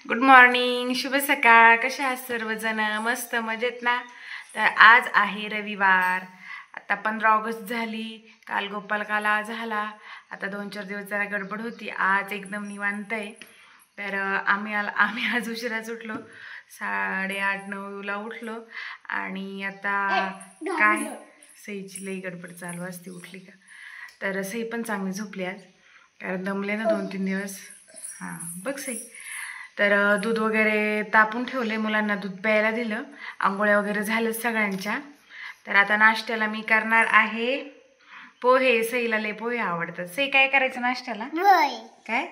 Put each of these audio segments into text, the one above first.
Good morning, शुभ सकाळ. कशा आहात सर्वजण? मस्त मजेत ना? तर आज आहे रविवार. आता 15 ऑगस्ट झाली. काल गोपालकाला झाला. आता 2-4 दिवस जरा गडबड होती. आज एकदम निवांत आहे. तर आम्ही आज उशिराच उठलो. 8:30-9ला उठलो. आणि आता काय सईची लई गडबड चालू असते उठली का. तर सई पण चांगली झोपली आज, कारण दमले ना 2-3 दिवस. हां बघ सई. तर दूध वगैरे तापून ठेवले, मुलांना दूध प्यायला दिलं, आंघोळ्या वगैरे झालं सगळ्यांच्या. तर आता नाश्त्याला मी करणार आहे पोहे. सईला लय पोहे आवडतात. सई काय करायचं नाश्त्याला? काय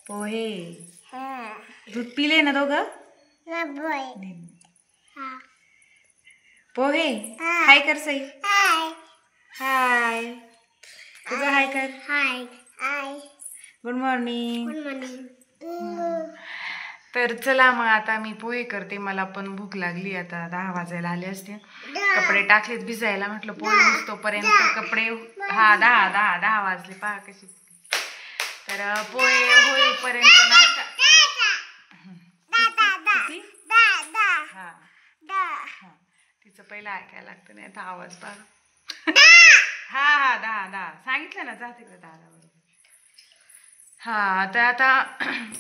पोहे. दूध पिले ना दोघं? पोहे. हाय कर सई. हाय. तुझं हाय कर. Good morning. तर चला मग आता मी पोहे करते. मला पण भूक लागली. आता 10 वाजायला आले असते. कपडे टाकलेत भिजायला. म्हटलं पोहे तोपर्यंत कपडे. हा 10 वाजले. पहा कशी. तर पोहे होईपर्यंत नाश्ता. हा तिचं पहिलं ऐकायला लागतं, नाही आता आवाज पहा. हा 10 सांगितलं ना, जा तिकडे 10 बरोबर. हा तर आता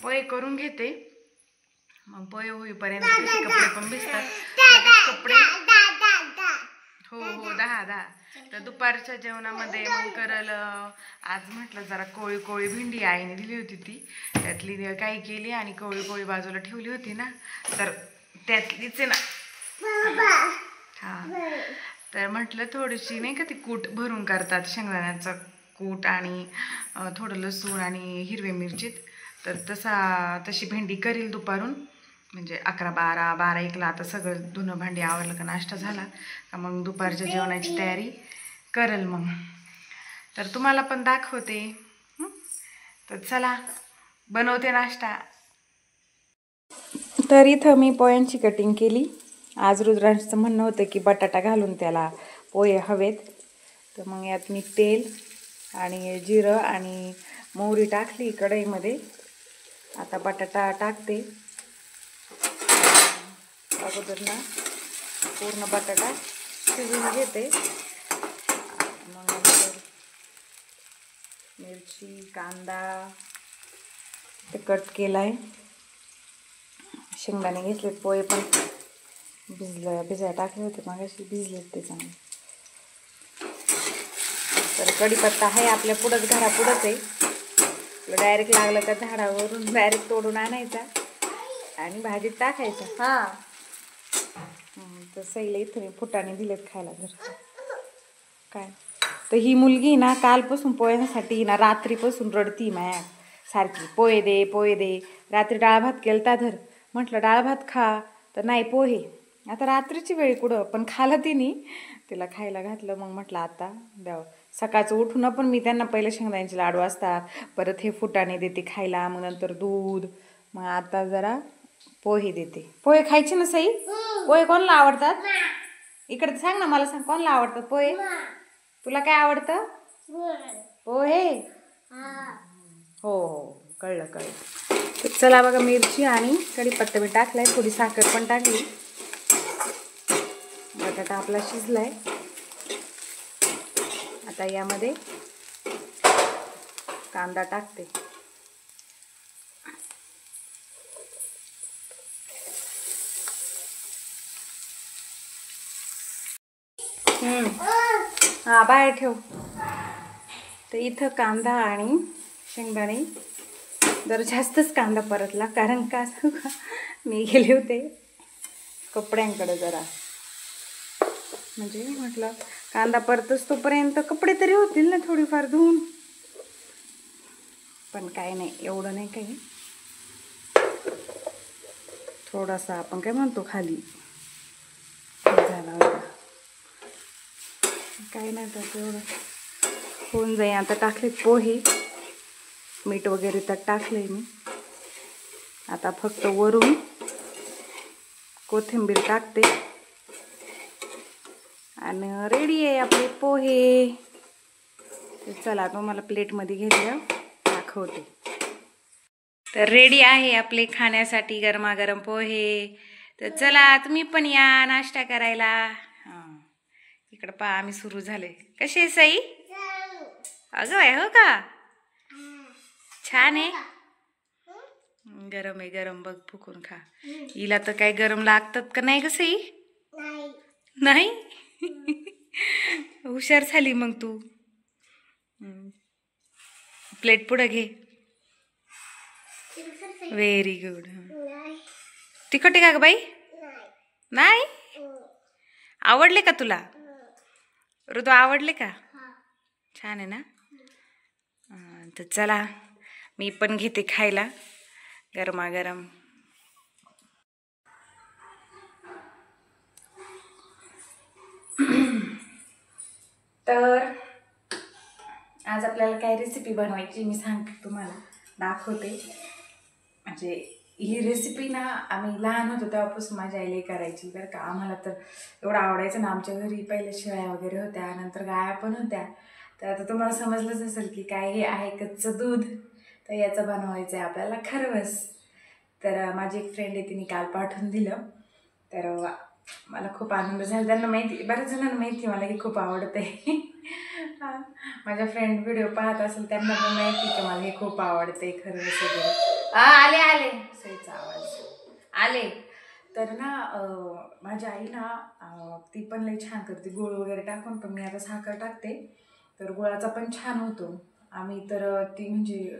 पोहे करून घेते. मग पोहे होईपर्यंत कपडे पण भिजतात. कपडे हो 10. तर दुपारच्या जेवणामध्ये मग करल. आज म्हटलं जरा कोळी भेंडी आईने दिली होती, ती त्यातली काही केली आणि कोळी बाजूला ठेवली होती ना, तर त्यातलीच आहे ना. हा तर म्हटलं थोडीशी नाही का ती कूट भरून करतात, शेंगदाण्याचं कूट आणि थोडं लसूण आणि हिरवे मिरचीत. तर तशी भेंडी करील दुपारून, म्हणजे 11-12-1ला. आता सगळं धुणं भांडी आवरलं का, नाश्ता झाला का मग दुपारच्या जेवणाची तयारी करेल मग. तर तुम्हाला पण दाखवते. तर चला बनवते नाश्ता. तर इथं मी पोह्यांची कटिंग केली. आज रुद्रांचं म्हणणं होतं की बटाटा घालून त्याला पोहे हवेत. तर मग यात मी तेल आणि जिरं आणि मोहरी टाकली कढईमध्ये. आता बटाटा टाकते. अगोदर ना पूर्ण बटाटा शिजवून घेते. मग नंतर मिरची, कांदा ते कट केला आहे. शेंगदाणे घेतलेत. पोहे पण भिजायला टाकले होते मागाशी, भिजलेत ते चांगले. तर कढीपत्ता आहे आपल्या पुढंच, घरापुढंच आहे. डायरेक्ट लागलं का झाडावरून डायरेक्ट तोडून आणायचा आणि भाजीत टाकायचा. हां तर सईला इथं मी फुटाणे दिलेत खायला. जर काय तर ही मुलगी ना कालपासून पोह्यांसाठी ना रात्रीपासून रडती माया सारखी, पोहे दे. रात्री डाळ भात केलता. म्हटलं डाळ भात खा, तर नाही पोहे. आता रात्रीची वेळ कुठं, पण खालं तिला खायला घातलं. मग म्हटलं आता द्यावं. सकाळचं उठून पण मी त्यांना पहिले शेंगदाण्याचे लाडू असतात, परत हे फुटाणे देते खायला, मग नंतर दूध. मग आता जरा पोहे देते. पोहे खायचे ना सई? पोहे कोणाला आवडतात? इकडे सांग ना, मला सांग कोणाला आवडतात पोहे? तुला काय आवडतं? पोहे. हो कळलं. तर चला बघा, मिरची आणि कढीपत्ता मी टाकलाय, थोडी साखर पण टाकली. बटाटा आपला शिजलाय. आता यामध्ये कांदा टाकते. हा बाहेर ठेव. तर इथं कांदा आणि शेंगदाणे जरा जास्तच कांदा परतला, कारण का मी गेले होते कपड्यांकडे जरा. म्हणजे म्हटलं कांदा परतच तोपर्यंत कपडे तरी होतील ना थोडीफार धुवून. पण काय नाही, एवढं नाही काही. थोडासा आपण काय म्हणतो खाली झाला होता, काय नाही तर एवढं होऊन जाईल. आता टाकलेत पोहे, मीठ वगैरे तर टाकलंय मी. आता फक्त वरून कोथिंबीर टाकते आणि रेडी आहे आपले पोहे. चला तुम्हाला प्लेटमध्ये घेतलं दाखवते. तर रेडी आहे आपले खाण्यासाठी गरमागरम पोहे. तर चला तुम्ही पण या नाश्ता करायला. हां, इकडं पहा आम्ही सुरू झाले. कशी आहे सई? अगं बाय, हो का? छान आहे. गरम आहे, गरम बघ, फुकून खा. हिला तर काय गरम लागतात का नाही ग सई? नाही. हुशार झाली मग तू. प्लेट पुढे घे. Very good. तिखट आहे का ग बाई? नाही. आवडले का तुला? ऋतू आवडले का? छान आहे ना. तर चला मी पण घेते खायला गरमागरम. तर आज आपल्याला काय रेसिपी बनवायची मी सांगते, तुम्हाला दाखवते. म्हणजे ही रेसिपी ना आम्ही लहान होतो तेव्हापासून माझ्या आईला करायची बरं का. आम्हाला तर एवढं आवडायचं ना. आमच्या घरी पहिले शेळ्या वगैरे होत्या, नंतर गाया पण होत्या. तर आता तुम्हाला समजलंच असेल की काय हे आहे कच्चं दूध. तर याचं बनवायचं आहे आपल्याला खरवस. तर माझी एक फ्रेंड आहे, तिने काल पाठवून दिलं. तर मला खूप आनंद झाला. त्यांना माहिती, बऱ्याच जणांना माहिती मला की खूप आवडते. माझ्या फ्रेंड व्हिडिओ पाहत असेल त्यांना पण माहिती की मला हे खूप आवडते खरवस वगैरे. आले आले सईचा आवाज आले. तर ना माझी आई ना ती पण लई छान करते गुळ वगैरे टाकून, पण मी आता साखर टाकते. तर गुळाचा पण छान होतो. आम्ही तर ती म्हणजे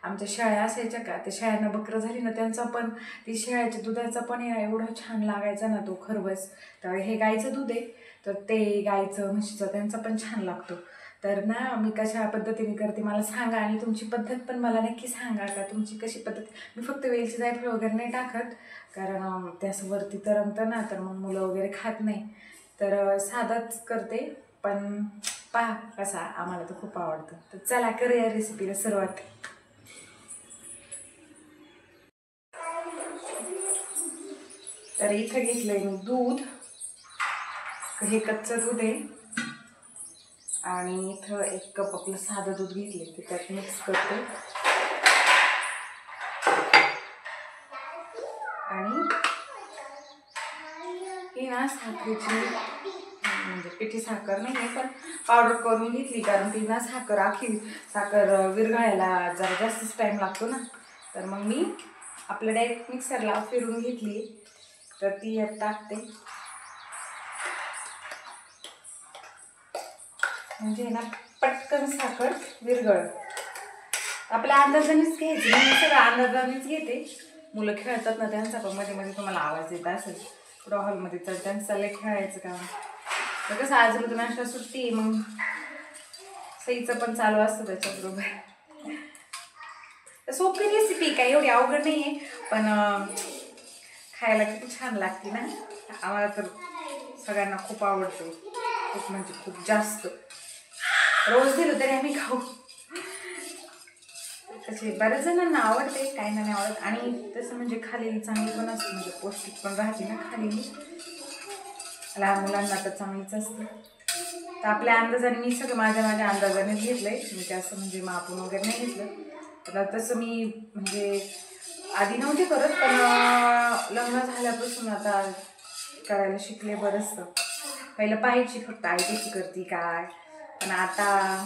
आमच्या शेळ्या असायच्या का, त्या शेळ्यांना बकरं झाली ना त्यांचा पण, ती शेळ्याच्या दुधाचा पण एवढं छान लागायचा ना तो खरवस. तर हे गाईचं दूध आहे, तर ते गाईचं म्हशीचं त्यांचा पण छान लागतो. तर ना मी कशा पद्धतीने करते मला सांगा, आणि तुमची पद्धत पण मला नक्की सांगा का तुमची कशी पद्धत. मी फक्त वेलची जायफळ वगैरे नाही टाकत, कारण त्यासवरती तरंगतं ना, तर मग मुलं वगैरे खात नाही. तर साधाच करते, पण पहा कसा, आम्हाला तर खूप आवडतं. तर चला करूया रेसिपीला सुरुवात. तर इथं घेतलंय मी दूध, हे कच्चं दूध आहे. आणि इथं 1 कप आपलं साधं दूध घेतले, ते त्यात मिक्स करते. आणि ही ना साखरेची म्हणजे पिठी साखर नाही आहे, पण पावडर करून घेतली, कारण ती ना साखर साखर विरघळायला जरा जास्तच टाईम लागतो ना. तर मग मी आपलं डायरेक्ट मिक्सरला फिरून घेतली. तर ती यात टाकते, म्हणजे ना पटकन साखर विरघळ. आपल्या अंदाजानेच घ्यायची, मी सगळं अंदाजानेच घेते. मुलं खेळतात ना, त्यांचा पण मध्ये मध्ये तुम्हाला आवाज येत असेल पुढं हॉलमध्ये, तर त्यांचं लय खेळायचं काम. तर कसं आज ऋतू नाश्ता सुट्टी, मग सईचं पण चालू असतं त्याच्याबरोबर. सोपी रेसिपी काय एवढी अवघड नाही आहे, पण खायला किती छान लागते ना. आम्हाला तर सगळ्यांना खूप आवडते, खूप म्हणजे खूप जास्त. रोज दिलं तरी आम्ही खाऊ. तसे बऱ्याच जणांना आवडते, काही नाही आवडत. आणि तसं म्हणजे खालेली चांगली पण असते, म्हणजे पौष्टिक पण राहते ना खालेली. लहान मुलांना तर चांगलीच असते. तर आपल्या अंदाजाने मी सगळं माझ्या अंदाजानेच घेतलंय, मी ते असं म्हणजे मापून वगैरे नाही घेतलं. तर तसं मी म्हणजे आधी नव्हते करत, पण लग्न झाल्यापासून आता करायला शिकले बरंचसं. पहिलं पाहायची फक्त आई कशी करते काय, पण आता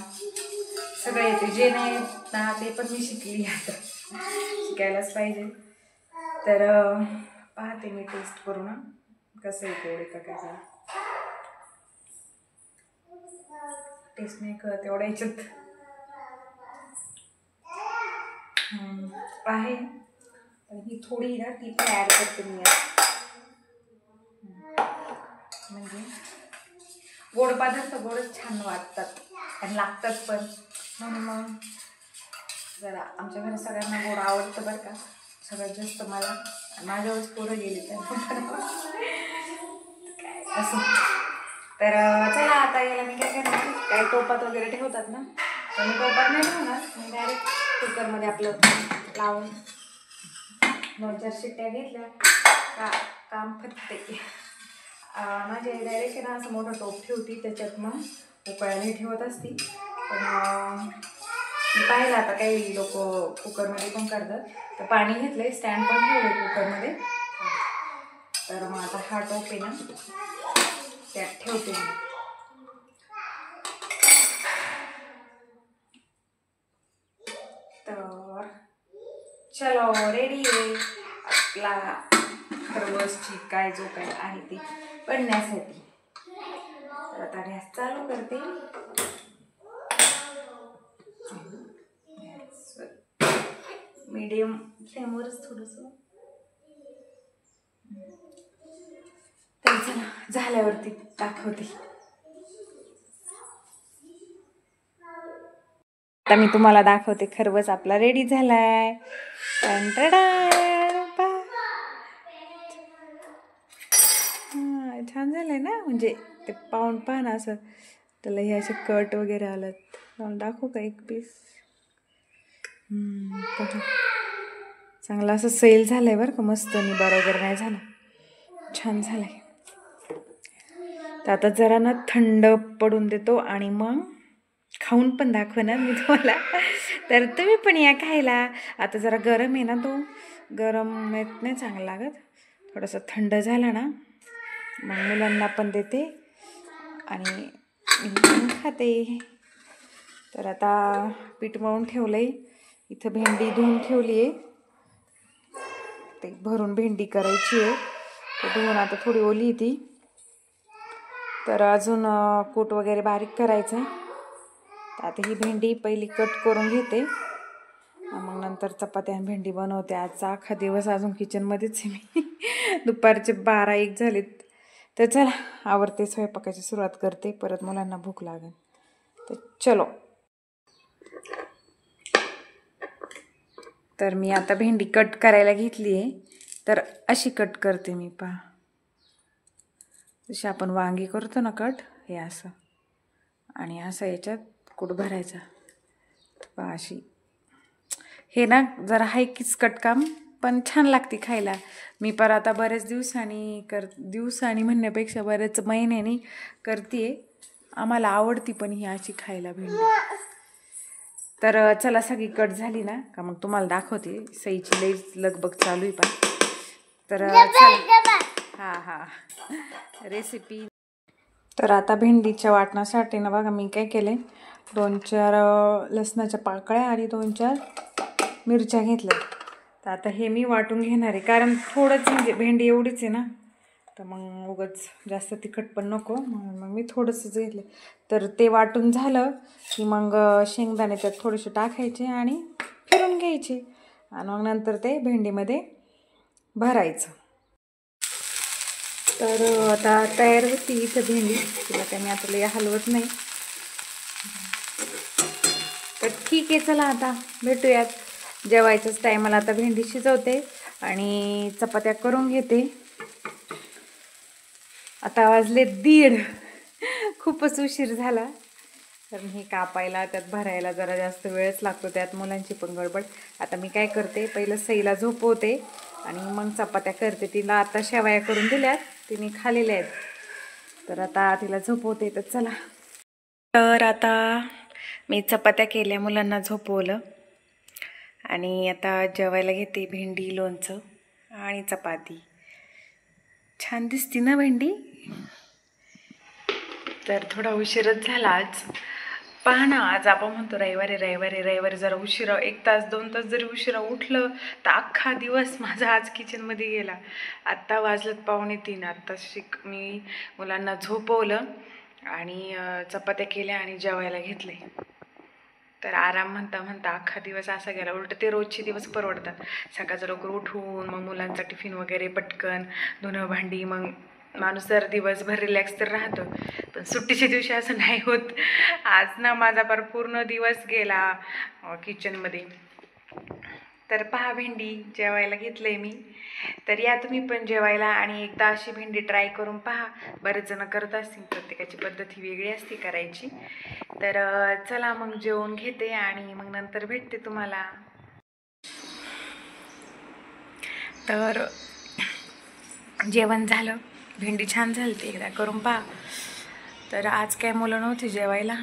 सगळं येते. जे नाही ना ते पण मी शिकली, आता शिकायलाच पाहिजे. तर पाहते मी टेस्ट करून कसं येते एवढे का काय. टेस्ट नाही कळत एवढ्या याच्यात आहे, पण ही थोडी ना ती पण ॲड करते मी. म्हणजे गोड पदार्थ गोडच छान वाटतात आणि लागतात पण, म्हणून मग जरा आमच्या घरी सगळ्यांना गोड आवडतं बरं का. सगळ्यात जास्त मला, माझ्यावरच पोरं गेली त्यांना काय असं. तर चला आता याला मी काय करणार, काही टोपात वगैरे ठेवतात ना, तर मी टोपात नाही ठेवणार. मी डायरेक्ट कुकरमध्ये आपलं लावून 2-4 शिट्ट्या घेतल्या का काम फत्ते. माझी आई डायरेक्ट ना असं मोठं टोप ठेवती, त्याच्यात मग उकळायला ठेवत असती. पण पाहिलं आता काही लोक कुकरमध्ये पण करतात. तर पाणी घेतलंय, स्टँड पण ठेवलंय कुकरमध्ये. तर मग आता हा टोप आहे ना त्यात ठेवते मी. तर चलो रेडी आहे आपला खरवसची काय जो काय आहे ती बनण्यासाठी. तर आता गॅस चालू करते. मीडियम फ्लेमवरच थोडंसं. तर चला झाल्यावरती दाखवते. आता मी तुम्हाला दाखवते. खरवस आपला रेडी झालाय. छान झालंय ना. म्हणजे ते पाहून पहा ना असं त्याला हे असे कट वगैरे आलं. दाखवू का एक पीस. चांगला असं सेल झालंय बरं का. मस्त निबार वगैरे नाही झाला. छान झालंय. तर आता जरा ना थंड पडून देतो आणि मग खाऊन पण दाखवणार मी तुम्हाला. तर तुम्ही पण या खायला. आता जरा गरम आहे ना, तो गरम येत नाही चांगला लागत. थोडंसं थंड झालं ना मग मुलांना पण देते आणि मी पण खाते. तर आता पीठ मळून ठेवलंय. इथं भेंडी धुवून ठेवली आहे. ते भरून भेंडी करायची आहे. ते धुवून आता थोडी ओली ती. तर अजून कूट वगैरे बारीक करायचं. आता ही भेंडी पहिली कट करून घेते. मग नंतर चपात्या आणि भेंडी बनवते. आजचा अख्खा दिवस अजून किचनमध्येच आहे मी. दुपारचे 12-1 झालेत. तर चला आवरते, स्वयंपाकाची सुरुवात करते. परत मुलांना भूक लागेल. तर चलो. तर मी आता भेंडी कट करायला घेतली आहे. तर अशी कट करते मी. पहा जशी आपण वांगी करतो ना कट, हे असं. आणि असं याच्यात कूट भरायचा. पहा अशी. हे ना जरा हाय किचकट काम पण छान लागते खायला. मी पर आता बरेच दिवसांनी म्हणण्यापेक्षा बरेच महिन्यांनी करते. आम्हाला आवडती पण ही अशी खायला भेंडी. तर चला सगळी कट झाली ना का मग तुम्हाला दाखवते. सईची लई लगबग चालू आहे पण. तर चला हा रेसिपी. तर आता भेंडीच्या वाटण्यासाठी ना बघा मी काय केले. 2-4 लसणाच्या पाकळ्या आणि 2-4 मिरच्या घेतल्या. तर आता हे मी वाटून घेणार आहे. कारण थोडंच म्हणजे भेंडी एवढीच आहे ना. तर मग उगाच जास्त तिखट पण नको म्हणून मग मी थोडंसंच घेतलं. तर ते वाटून झालं की मग शेंगदाणे त्यात थोडेसे टाकायचे आणि फिरून घ्यायचे. आणि मग नंतर ते भेंडीमध्ये भरायचं. तर आता तयार होती इथं भेंडी. तिला काही मी आता लई हलवत नाही. तर ठीक आहे चला आता भेटूयात. जेवायच्याच टायमाला आता भेंडी शिजवते आणि चपात्या करून घेते. आता वाजले 1:30. खूपच उशीर झाला. कारण हे कापायला त्यात भरायला जरा जास्त वेळच लागतो. त्यात मुलांची पण गडबड. आता मी काय करते, पहिलं सईला झोपवते आणि मग चपात्या करते. तिला आता शेवया करून दिल्यात, तिने खाल्लेल्या आहेत. तर आता तिला झोपवते. तर चला. तर आता मी चपात्या केल्या, मुलांना झोपवलं आणि आता जेवायला घेते. भेंडी, लोणचं आणि चपाती. छान दिसती ना भेंडी. तर थोडा उशीरच झाला आज. पहा ना, आज आपण म्हणतो रविवारी जरा उशिरा 1 तास 2 तास जरी उशिरा उठलं तर अख्खा दिवस माझा आज किचनमध्ये गेला. आत्ता वाजलं 2:45. आत्ता मी मुलांना झोपवलं आणि चपात्या केल्या आणि जेवायला घेतले. तर आराम म्हणता अख्खा दिवस असा गेला. उलट ते रोजचे दिवस परवडतात. सकाळचं लवकर उठून मग मुलांचा टिफिन वगैरे पटकन, धुणं भांडी, मग माणूस जर दिवसभर रिलॅक्स तर राहतो. पण सुट्टीच्या दिवशी असं नाही होत. आज ना माझा पूर्ण दिवस गेला किचनमध्ये. तर पहा भेंडी जेवायला घेतलंय मी. तर या तुम्ही पण जेवायला आणि एकदा अशी भेंडी ट्राय करून पहा. बरेच जण करत असतील, प्रत्येकाची पद्धत ही वेगळी असते करायची. तर चला मग जेवून घेते आणि मग नंतर भेटते तुम्हाला. तर जेवण झालं. भेंडी छान झाली ती, एकदा करून पहा. तर आज काय मुलं नव्हती जेवायला.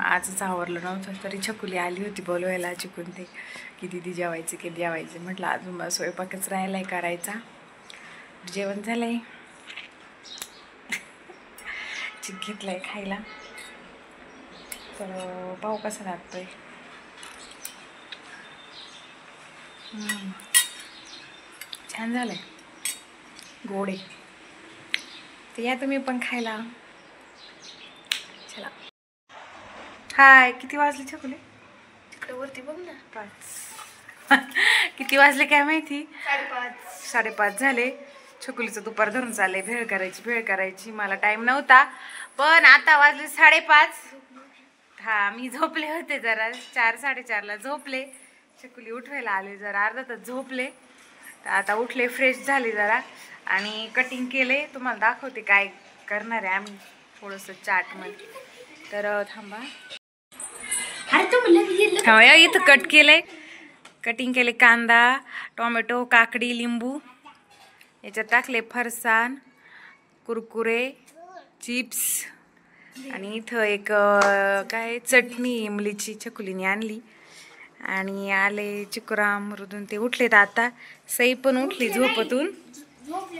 आजच आवरलं नव्हतं तरी छकुली आली होती बोलवायला चिकून ते की दिदी जेवायचे की जेवायचे. म्हटलं अजून मला स्वयंपाकच राहिला आहे करायचा. जेवण झालं आहे, चिक घेतलं आहे खायला. तर पाव कसा लागतोय. छान झालंय, गोड आहे. तर या तुम्ही पण खायला. चला. हाय, किती वाजले छकुले? तिकडे वरती बघ ना. 5. किती वाजले काय माहिती? 5:30 झाले. छकुलीचं दुपार धरून चाललंय भेळ करायची. मला टाइम नव्हता पण आता वाजले 5:30. हा, मी झोपले होते जरा 4-4:30ला झोपले. छकुली उठवायला आले, जरा अर्धा तास झोपले. तर आता उठले, फ्रेश झाले जरा आणि कटिंग केले. तुम्हाला दाखवते काय करणार आहे आम्ही थोडंसं चाटमध्ये. तर थांबा. इथं कट केलंय, कटिंग केले. कांदा, टोमॅटो, काकडी, लिंबू, याच्यात टाकले फरसाण, कुरकुरे, चिप्स आणि इथं एक काय चटणी इमलीची छकुलीने आणली. आणि आले चिकुराम, मृदून ते उठलेत आता. सई पण उठली झोपेतून,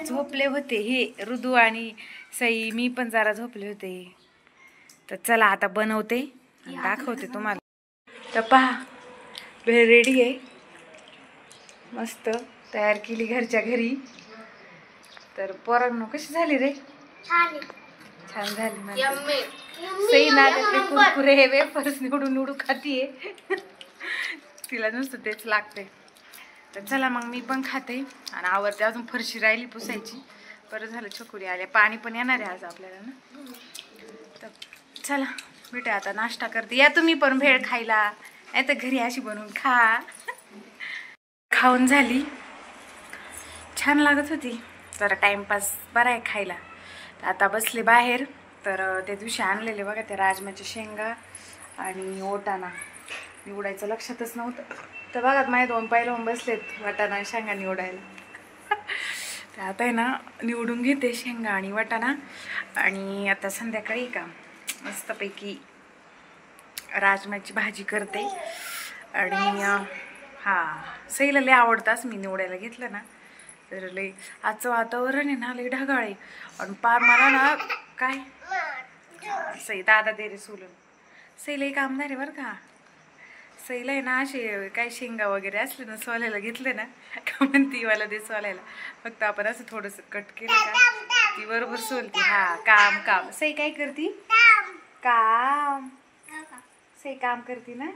झोपले होते हे ऋदू आणि सई. मी पण जरा झोपले होते. तर चला आता बनवते आणि दाखवते तुम्हाला. तर पहा, भेळ रेडी आहे, मस्त तयार केली घरच्या घरी. तर पोरांनो कशी झाली रे? छान झाली. सई ना त्यातले कुरकुरे वेफर्स निवडून खातीये. तिला नुसतं तेच लागते. तर चला मग मी पण खाते आणि आवरते. अजून फरशी राहिली पुसायची. बरं झालं छकुली आले. पाणी पण येणार आहे आज आपल्याला ना. तर चला भेटूया आता. नाश्ता करते, या तुम्ही पण भेळ खायला. नाही तर घरी अशी बनवून खा. खाऊन झाली, छान लागत होती. जरा टाइमपास बरा आहे खायला. तर आता बसले बाहेर. तर त्या दिवशी आणलेले बघा ते राजमाच्या शेंगा आणि वाटाणा निवडायचं लक्षातच नव्हतं. तर बघा माझे 2 पाय लावून बसलेत वाटाणा शेंगा निवडायला. तर आता आहे ना निवडून घेते शेंगा आणि वाटाणा. आणि आता संध्याकाळी का मस्तपैकी राजमाची भाजी करते. आणि हा, सईला लय आवडताच मी निवडायला घेतलं ना तर लय. आजचं वातावरण आहे ना लय ढगाळ आहे. आणि पार मला ना काय सई दादा दे रे सोलून. सईला कामदार आहे बरं का. सईला आहे ना असे काय शेंगा वगैरे असले ना सोलायला घेतले ना का म्हणती मला दे सोलायला. फक्त आपण असं थोडंसं कट केलं का ती बरोबर सोलती. हा, काम काम. सई काय करती? काम. सई काम करती ना.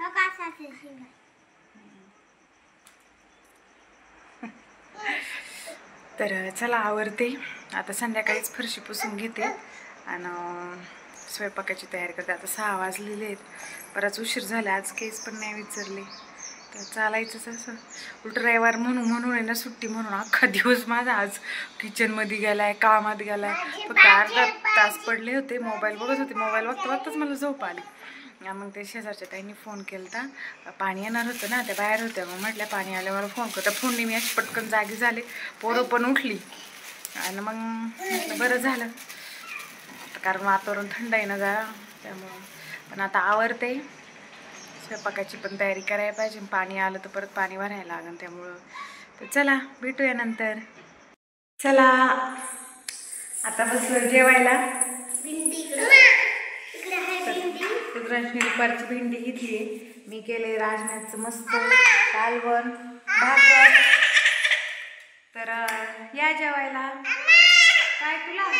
तर चला आवरते आता. संध्याकाळीच फरशी पुसून घेते आणि स्वयंपाकाची तयारी करते. आता 6 वाजलेले आहेत. बराच उशीर झाला. आज केस पण नाही विचारले. तर चालायचंच असं. उलट रविवार म्हणून आहे ना, सुट्टी म्हणून अख्खा दिवस माझा आज किचनमध्ये गेलाय, कामात गेलाय. फक्त अर्धा तास पडले होते, मोबाईल बघत होते. मोबाईल बघताच मला झोप आली. मग ते शेजारच्या ताईंनी फोन केला होता. पाणी येणार होतं ना, त्या बाहेर होत्या. मग म्हटल्या पाणी आलं मला फोन करता. फोनने मी अशी पटकन जागी झाले. पोरं पण उठली आणि मग म्हटलं बरं झालं, कारण वातावरण थंड आहे ना जरा त्यामुळं. पण आता आवरते. स्वयंपाकाची पण तयारी करायला पाहिजे. पाणी आलं तर परत पाणी भरायला लागेल त्यामुळं. तर चला भेटूया नंतर. चला आता बसलो जेवायला. रुद्रांशने दुपारची भेंडी घेतली आहे. मी केले राजमाचं मस्त कालवण भाकर. तर या जेवायला. काय तुला?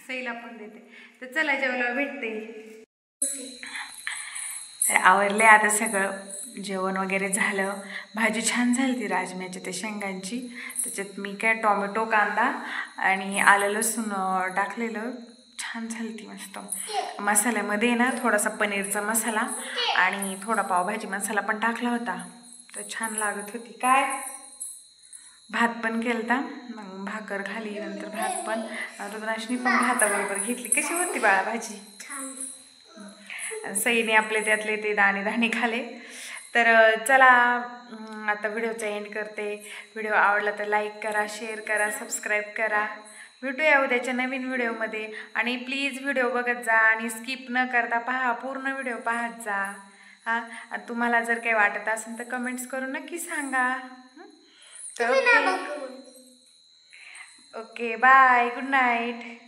सईला पण देते. तर चला जेवायला भेटते. आवरले आता सगळं. जेवण वगैरे झालं. भाजी छान झाली ती राजम्याची त्या शेंगांची. त्याच्यात मी काय टोमॅटो, कांदा आणि आलं लसूण टाकलेलं. छान झाली ती मस्त. मसाल्यामध्ये ना थोडासा पनीरचा मसाला आणि थोडा पावभाजी मसाला पण टाकला होता. तर छान लागत होती. काय भात पण केलता. मग भाकर घाली नंतर भात पण. रुद्रांशनी पण भाताबरोबर घेतली. कशी होती बाळा भाजी? सईने आपले त्यातले ते दाणे खाले. तर चला आता व्हिडिओचा एंड करते. व्हिडिओ आवडला तर लाईक करा, शेअर करा, सबस्क्राईब करा. भेटूया उद्याच्या नवीन व्हिडिओमध्ये. आणि प्लीज व्हिडिओ बघत जा आणि स्किप न करता पहा, पूर्ण व्हिडिओ पाहत जा. हां, आणि तुम्हाला जर काही वाटत असेल तर कमेंट्स करून नक्की सांगा. तर ओके, बाय, गुड नाईट.